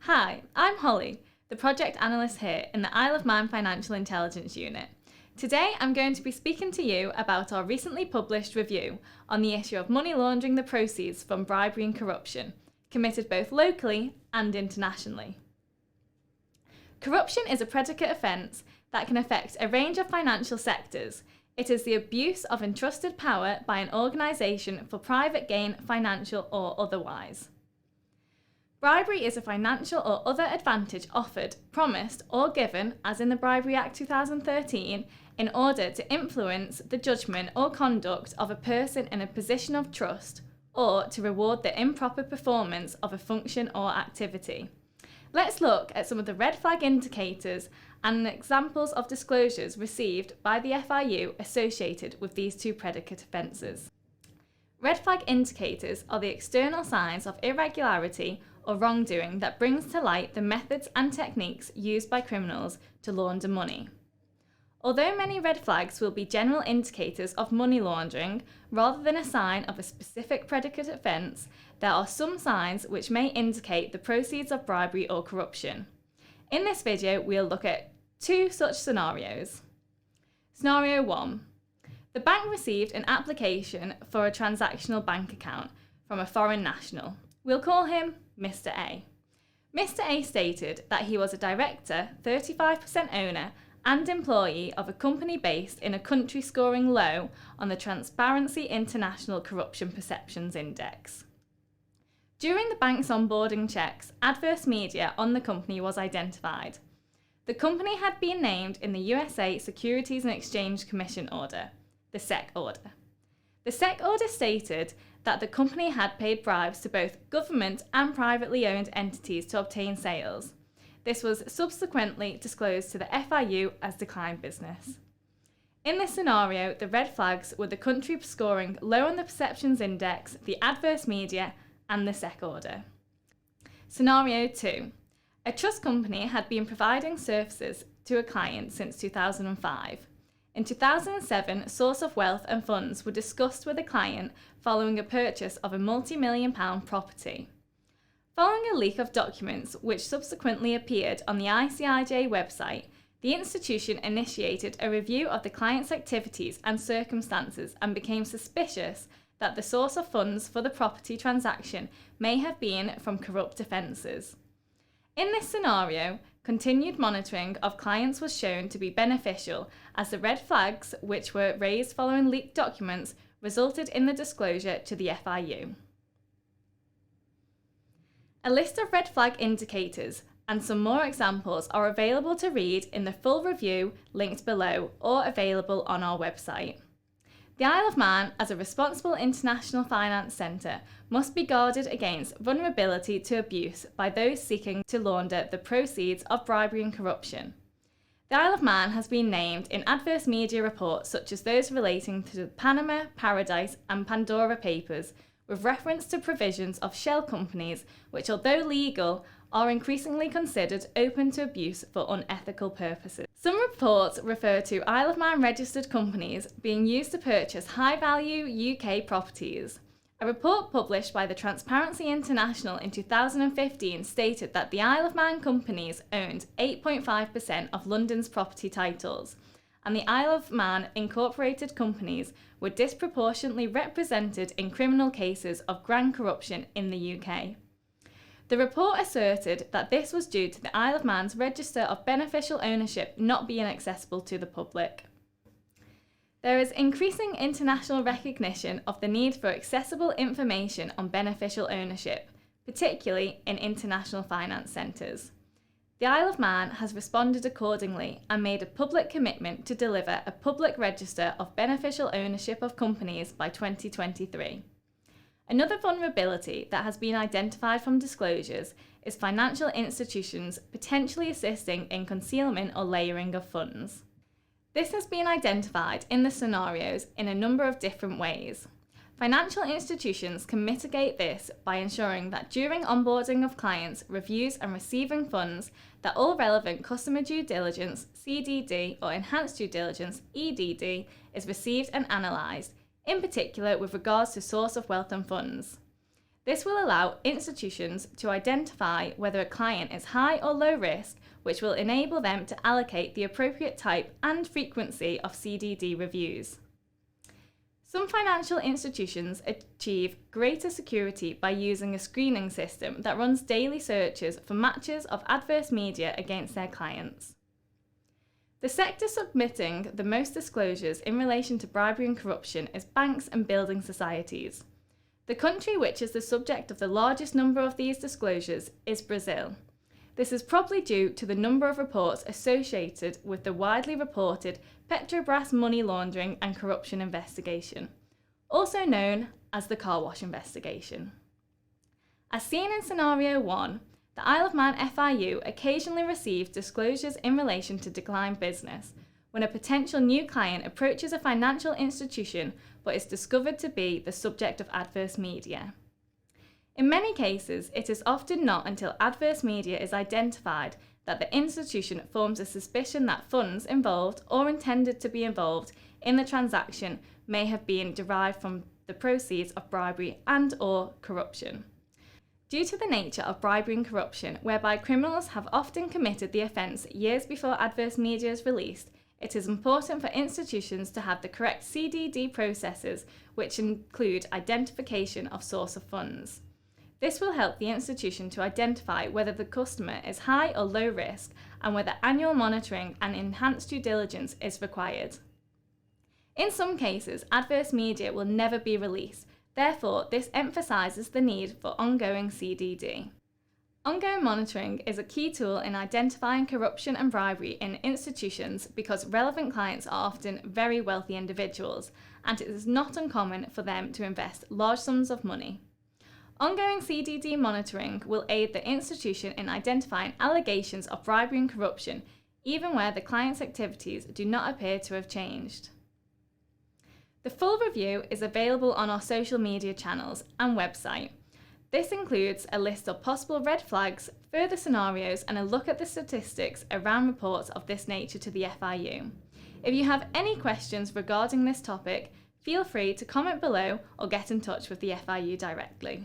Hi, I'm Holly, the Project Analyst here in the Isle of Man Financial Intelligence Unit. Today I'm going to be speaking to you about our recently published review on the issue of money laundering the proceeds from bribery and corruption, committed both locally and internationally. Corruption is a predicate offence that can affect a range of financial sectors. It is the abuse of entrusted power by an organisation for private gain, financial or otherwise. Bribery is a financial or other advantage offered, promised or given, as in the Bribery Act 2013, in order to influence the judgment or conduct of a person in a position of trust or to reward the improper performance of a function or activity. Let's look at some of the red flag indicators and examples of disclosures received by the FIU associated with these two predicate offences. Red flag indicators are the external signs of irregularity or wrongdoing that brings to light the methods and techniques used by criminals to launder money. Although many red flags will be general indicators of money laundering rather than a sign of a specific predicate offence, there are some signs which may indicate the proceeds of bribery or corruption. In this video, we'll look at two such scenarios. Scenario 1. The bank received an application for a transactional bank account from a foreign national. We'll call him Mr. A. Mr. A stated that he was a director, 35% owner, and employee of a company based in a country scoring low on the Transparency International Corruption Perceptions Index. During the bank's onboarding checks, adverse media on the company was identified. The company had been named in the USA Securities and Exchange Commission order, the SEC order. The SEC order stated that the company had paid bribes to both government and privately owned entities to obtain sales. This was subsequently disclosed to the FIU as declined business. In this scenario, the red flags were the country scoring low on the Perceptions Index, the adverse media, and the SEC order. Scenario 2. A trust company had been providing services to a client since 2005. In 2007, source of wealth and funds were discussed with a client following a purchase of a multi-million-pound property. Following a leak of documents which subsequently appeared on the ICIJ website, the institution initiated a review of the client's activities and circumstances and became suspicious that the source of funds for the property transaction may have been from corrupt offences. In this scenario, continued monitoring of clients was shown to be beneficial as the red flags, which were raised following leaked documents, resulted in the disclosure to the FIU. A list of red flag indicators and some more examples are available to read in the full review linked below or available on our website. The Isle of Man, as a responsible international finance centre, must be guarded against vulnerability to abuse by those seeking to launder the proceeds of bribery and corruption. The Isle of Man has been named in adverse media reports such as those relating to the Panama, Paradise and Pandora Papers, with reference to provisions of shell companies which, although legal, are increasingly considered open to abuse for unethical purposes. Some reports refer to Isle of Man registered companies being used to purchase high-value UK properties. A report published by the Transparency International in 2015 stated that the Isle of Man companies owned 8.5% of London's property titles, and the Isle of Man incorporated companies were disproportionately represented in criminal cases of grand corruption in the UK. The report asserted that this was due to the Isle of Man's register of beneficial ownership not being accessible to the public. There is increasing international recognition of the need for accessible information on beneficial ownership, particularly in international finance centres. The Isle of Man has responded accordingly and made a public commitment to deliver a public register of beneficial ownership of companies by 2023. Another vulnerability that has been identified from disclosures is financial institutions potentially assisting in concealment or layering of funds. This has been identified in the scenarios in a number of different ways. Financial institutions can mitigate this by ensuring that during onboarding of clients, reviews and receiving funds, that all relevant customer due diligence, CDD, or enhanced due diligence, EDD, is received and analysed, in particular with regards to source of wealth and funds. This will allow institutions to identify whether a client is high or low risk, which will enable them to allocate the appropriate type and frequency of CDD reviews. Some financial institutions achieve greater security by using a screening system that runs daily searches for matches of adverse media against their clients. The sector submitting the most disclosures in relation to bribery and corruption is banks and building societies. The country which is the subject of the largest number of these disclosures is Brazil. This is probably due to the number of reports associated with the widely reported Petrobras money laundering and corruption investigation, also known as the car wash investigation. As seen in Scenario 1, the Isle of Man FIU occasionally receives disclosures in relation to declined business when a potential new client approaches a financial institution but is discovered to be the subject of adverse media. In many cases, it is often not until adverse media is identified that the institution forms a suspicion that funds involved or intended to be involved in the transaction may have been derived from the proceeds of bribery and/or corruption. Due to the nature of bribery and corruption, whereby criminals have often committed the offence years before adverse media is released, it is important for institutions to have the correct CDD processes, which include identification of source of funds. This will help the institution to identify whether the customer is high or low risk and whether annual monitoring and enhanced due diligence is required. In some cases, adverse media will never be released. Therefore, this emphasises the need for ongoing CDD. Ongoing monitoring is a key tool in identifying corruption and bribery in institutions because relevant clients are often very wealthy individuals, and it is not uncommon for them to invest large sums of money. Ongoing CDD monitoring will aid the institution in identifying allegations of bribery and corruption, even where the client's activities do not appear to have changed. The full review is available on our social media channels and website. This includes a list of possible red flags, further scenarios, and a look at the statistics around reports of this nature to the FIU. If you have any questions regarding this topic, feel free to comment below or get in touch with the FIU directly.